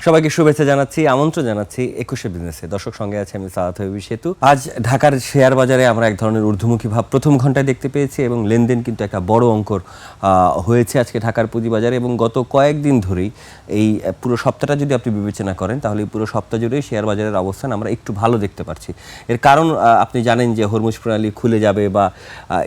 সবাইকে শুভেচ্ছা জানাচ্ছি, আমন্ত্রণ জানাচ্ছি ২১শে বিজনেসে। দর্শক, সঙ্গে আছে আমি সাদাত হাবিব সেতু। আজ ঢাকার শেয়ার বাজারে আমরা এক ধরনের ঊর্ধ্বমুখী ভাব প্রথম ঘন্টায় দেখতে পেয়েছি এবং লেনদেন কিন্তু একটা বড় অঙ্কর হয়েছে আজকে ঢাকার পুঁজিবাজারে। এবং গত কয়েকদিন ধরেই এই পুরো সপ্তাহটা যদি আপনি বিবেচনা করেন, তাহলে এই পুরো সপ্তাহ জুড়েই শেয়ার বাজারের অবস্থান আমরা একটু ভালো দেখতে পাচ্ছি। এর কারণ আপনি জানেন যে হরমুজ প্রণালী খুলে যাবে বা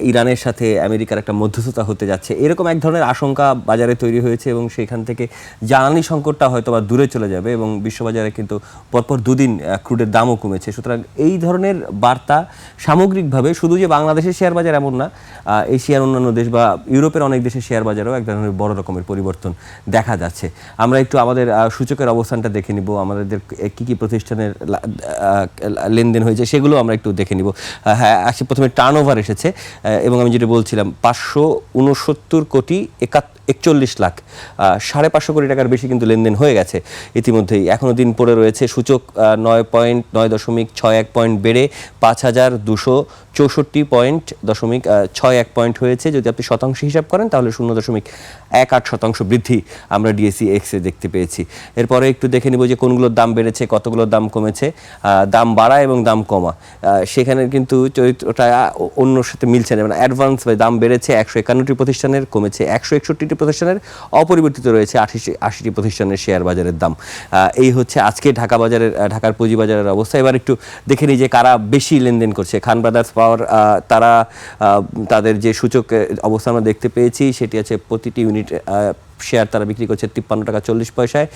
ইরানের সাথে আমেরিকার একটা মধ্যস্থতা হতে যাচ্ছে, এরকম এক ধরনের আশঙ্কা বাজারে তৈরি হয়েছে এবং সেখান থেকে জ্বালানি সংকটটা হয়তো বা দূরে চলে যাবে এবং বিশ্ববাজারে কিন্তু পরপর দুদিন ক্রুডের দামও কমেছে। সুতরাং এই ধরনের বার্তা সামগ্রিকভাবে শুধু যে বাংলাদেশের শেয়ার বাজার এমন না, এশিয়ার অন্যান্য দেশ বা ইউরোপের অনেক দেশের শেয়ার বাজারেও এক ধরনের বড় রকমের পরিবর্তন দেখা যাচ্ছে। আমরা একটু আমাদের সূচকের অবস্থানটা দেখে নিব, আমাদের কী কী প্রতিষ্ঠানের লেনদেন হয়েছে সেগুলো আমরা একটু দেখে নিব। হ্যাঁ, আজকে প্রথমে টার্নওভার এসেছে এবং আমি যেটা বলছিলাম 569 কোটি 41 লাখ, 550 কোটি টাকার বেশি কিন্তু লেনদেন হয়ে গেছে ইতিমধ্যেই। এখনও দিন পড়ে রয়েছে। সূচক 9.61 পয়েন্ট বেড়ে 5264.61 পয়েন্ট হয়েছে। যদি আপনি শতাংশ হিসাব করেন তাহলে 0.18% বৃদ্ধি আমরা ডিএসই এক্সে দেখতে পেয়েছি। এরপরে একটু দেখে নিব যে কোনগুলোর দাম বেড়েছে, কতগুলোর দাম কমেছে। দাম বাড়া এবং দাম কমা, সেখানে কিন্তু চরিত্রটা অন্যর সাথে মিলছে না। মানে অ্যাডভান্স দাম বেড়েছে 151টি প্রতিষ্ঠানের, কমেছে 161টি প্রতিষ্ঠানের, অপরিবর্তিত রয়েছে 80টি প্রতিষ্ঠানের শেয়ার বাজারের দাম। এই হচ্ছে আজকে ঢাকার পুঁজিবাজারের অবস্থা। এবার একটু দেখে নিই যে কারা বেশি লেনদেন করছে। খান ব্রাদার্স পাওয়ার, তারা তাদের যে সূচক অবস্থা আমরা দেখতে পেয়েছি সেটি আছে প্রতিটি ইউনিট শেয়ার তারা বিক্রি করছে 53 টাকা 40 পয়সায়,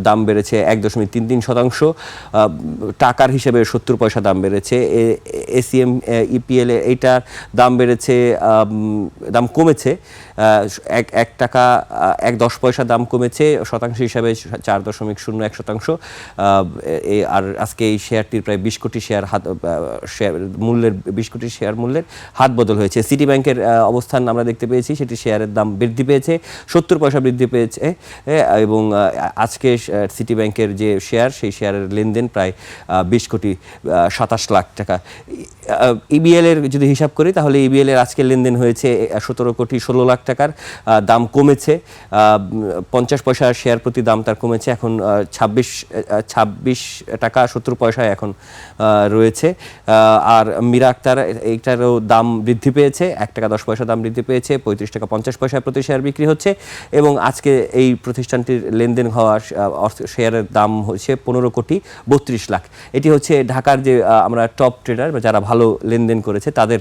দাম বেড়েছে 1.33%। টাকার হিসেবে 70 পয়সা দাম বেড়েছে। এসিএম ইপিএল এইটার দাম বেড়েছে, দাম কমেছে 1 টাকা 10 পয়সা দাম কমেছে, শতাংশ হিসাবে 4.01%। আর আজকে এই শেয়ারটির প্রায় 20 কোটি শেয়ার মূল্যের 20 কোটি শেয়ার মূল্যের হাত বদল হয়েছে। সিটি ব্যাংকের অবস্থান আমরা দেখতে পেয়েছি, সেটি শেয়ারের দাম বৃদ্ধি পেয়েছে 70 পয়সা বৃদ্ধি পেয়েছে এবং আজকে সিটি ব্যাংকের যে শেয়ার, সেই শেয়ারের লেনদেন প্রায় 20 কোটি 27 লাখ টাকা। ইবিএল এর যদি হিসাব করি তাহলে ইবিএল এর আজকে লেনদেন হয়েছে 17 কোটি 16 লাখ টাকার, দাম কমেছে 50 পয়সা শেয়ার প্রতি দাম তার কমেছে, এখন 26 টাকা 70 পয়সায় এখন রয়েছে। আর মীরা আক্তার, এইটারও দাম বৃদ্ধি পেয়েছে, 1 টাকা 10 পয়সা দাম বৃদ্ধি পেয়েছে, 35 টাকা 50 পয়সায় প্রতি শেয়ার বিক্রি হচ্ছে। এবং আজকে এই প্রতিষ্ঠানটির লেনদেন হওয়া শেয়ারের দাম হচ্ছে 15 কোটি 32 লাখ। এটি হচ্ছে ঢাকার যে আমরা টপ ট্রেডার বা যারা ভালো লেনদেন করেছে তাদের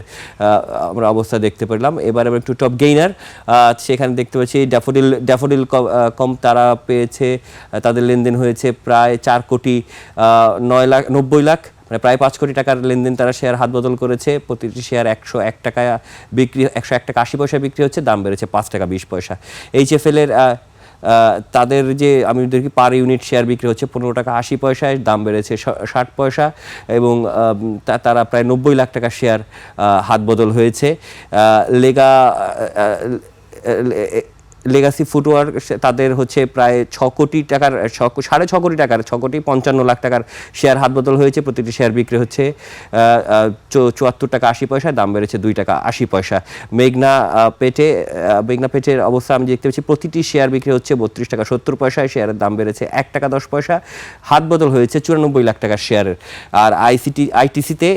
আমরা অবস্থা দেখতে পেলাম। এবার একটু টপ গেইনার, সেখানে দেখতে পাচ্ছি ড্যাফোডিল কম, তারা পেয়েছে, তাদের লেনদেন হয়েছে প্রায় 4 কোটি 90 লাখ, মানে প্রায় 5 কোটি টাকার লেনদেন তারা শেয়ার হাত বদল করেছে। প্রতিটি শেয়ার 101 টাকা বিক্রি, 101 টাকা 80 পয়সা বিক্রি হচ্ছে, দাম বেড়েছে 5 টাকা 20 পয়সা। এইচএফএল এর তাদের যে আমি দেখি পার ইউনিট শেয়ার বিক্রি হচ্ছে 15 টাকা 80 পয়সায়, দাম বেড়েছে 60 পয়সা এবং তারা প্রায় 90 লাখ টাকা শেয়ার হাত বদল হয়েছে। লেগাসি ফুটওয়ার, তাদের হচ্ছে প্রায় 6 কোটি টাকার 6.5 কোটি টাকার 6 কোটি 55 লাখ টাকার শেয়ার হাত বদল হয়েছে। প্রতিটি শেয়ার বিক্রি হচ্ছে 74 টাকা 80 পয়সা, দাম বেড়েছে 2 টাকা 80 পয়সা। মেঘনা পেটের অবস্থা আমি দেখতে পাচ্ছি প্রতিটি শেয়ার বিক্রি হচ্ছে 32 টাকা 70 পয়সায়, শেয়ারের দাম বেড়েছে 1 টাকা 10 পয়সা, হাত বদল হয়েছে 94 লাখ টাকার শেয়ারের। আর আইটিসিতে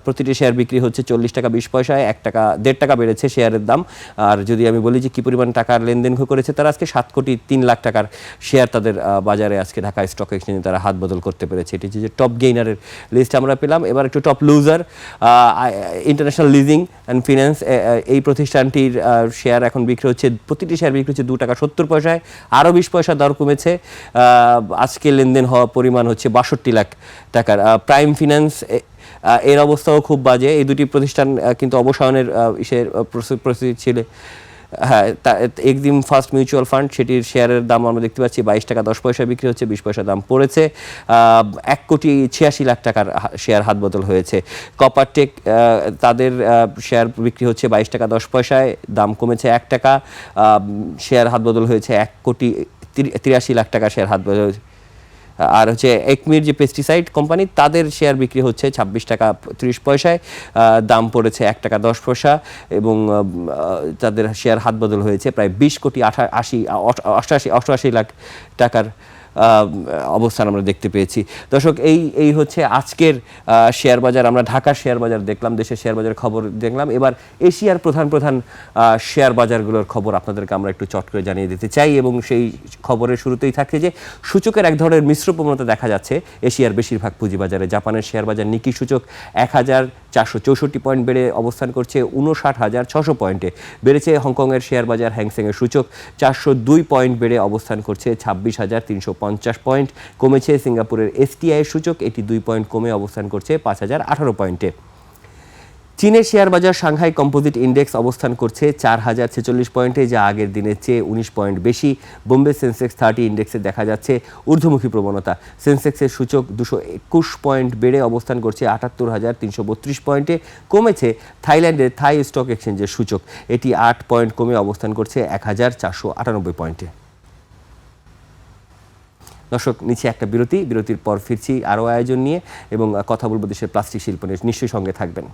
প্রতিটি শেয়ার বিক্রি হচ্ছে 40 টাকা 20 পয়সায়, 1.5 টাকা বেড়েছে শেয়ারের দাম। আর যদি আমি বলি যে কী পরিমাণ টাকার লেনদেন করেছে তারা, আজকে 7 কোটি 3 লাখ টাকার শেয়ার তাদের বাজারে আজকে ঢাকা স্টক এক্সচেঞ্জে তারা হাত বদল করতে পেরেছে। এটি যে টপ গেইনারের লিস্ট আমরা পেলাম। এবার একটু top loser, international leasing and finance, এই প্রতিষ্ঠানটির শেয়ার এখন বিক্রি হচ্ছে, প্রতিটি শেয়ার বিক্রি হচ্ছে 2 টাকা 70 পয়সায়, আরও 20 পয়সা দর কমেছে। আজকে লেনদেন হওয়া পরিমাণ হচ্ছে 62 লাখ টাকার। প্রাইম ফিন্যান্স, এর অবস্থাও খুব বাজে। এই দুটি প্রতিষ্ঠান কিন্তু অবসানের প্রস্তুতি ছিল। হ্যাঁ, এক্সিম ফার্স্ট মিউচুয়াল ফান্ড, সেটির শেয়ারের দাম আমরা দেখতে পাচ্ছি 22 টাকা 10 পয়সা বিক্রি হচ্ছে, 20 পয়সা দাম পড়েছে। 1 কোটি 86 লাখ টাকার শেয়ার হাত বদল হয়েছে। কপারটেক, তাদের শেয়ার বিক্রি হচ্ছে 22 টাকা 10 পয়সায়, দাম কমেছে 1 টাকা, শেয়ার হাত বদল হয়েছে 1 কোটি 83 লাখ টাকা শেয়ার হাত বদল হয়েছে। আর হচ্ছে একমির যে পেস্টিসাইড কোম্পানি, তাদের শেয়ার বিক্রি হচ্ছে 26 টাকা 30 পয়সায়, দাম পড়েছে 1 টাকা 10 পয়সা, এবং তাদের শেয়ার হাত বদল হয়েছে প্রায় 20 কোটি 88 লাখ টাকার অবস্থান আমরা দেখতে পেয়েছি। দর্শক, এই হচ্ছে আজকের শেয়ার বাজার। আমরা ঢাকার শেয়ার বাজার দেখলাম, দেশের শেয়ার বাজার খবর দেখলাম। এবার এশিয়ার প্রধান শেয়ার বাজারগুলোর খবর আপনাদেরকে আমরা একটু চট করে জানিয়ে দিতে চাই, এবং সেই খবরের শুরুতেই থাকছে যে সূচকের এক ধরনের মিশ্র প্রবণতা দেখা যাচ্ছে এশিয়ার বেশিরভাগ পুঁজিবাজারে। জাপানের শেয়ার বাজার নিকি সূচক 1464 পয়েন্ট বেড়ে অবস্থান করছে 59,600 পয়েন্টে। বেড়েছে হংকংয়ের শেয়ার বাজার হ্যাংসেংয়ের সূচক 402 পয়েন্ট বেড়ে অবস্থান করছে 26,350 পয়েন্ট। কমেছে সিঙ্গাপুরের এসটিআই সূচক, এটি 2 পয়েন্ট কমে অবস্থান করছে 5,018 পয়েন্টে। চীনের শেয়ার বাজার সাংহাই কম্পোজিট ইন্ডেক্স অবস্থান করছে 4,046 পয়েন্টে, যা আগের দিনের চেয়ে 19 পয়েন্ট বেশি। বোম্বে সেন্সেক্স 30 ইন্ডেক্সে দেখা যাচ্ছে ঊর্ধ্বমুখী প্রবণতা। সেন্সেক্সের সূচক 221 পয়েন্ট বেড়ে অবস্থান করছে 78,332 পয়েন্টে। কমেছে থাইল্যান্ডের থাই স্টক এক্সচেঞ্জের সূচক, এটি 8 পয়েন্ট কমে অবস্থান করছে 1,498 পয়েন্টে। দর্শক, নিচে একটা বিরতির পর ফিরছি আরও আয়োজন নিয়ে, এবং কথা বলবো দেশের প্লাস্টিক শিল্প নিয়ে। নিশ্চয়ই সঙ্গে থাকবেন।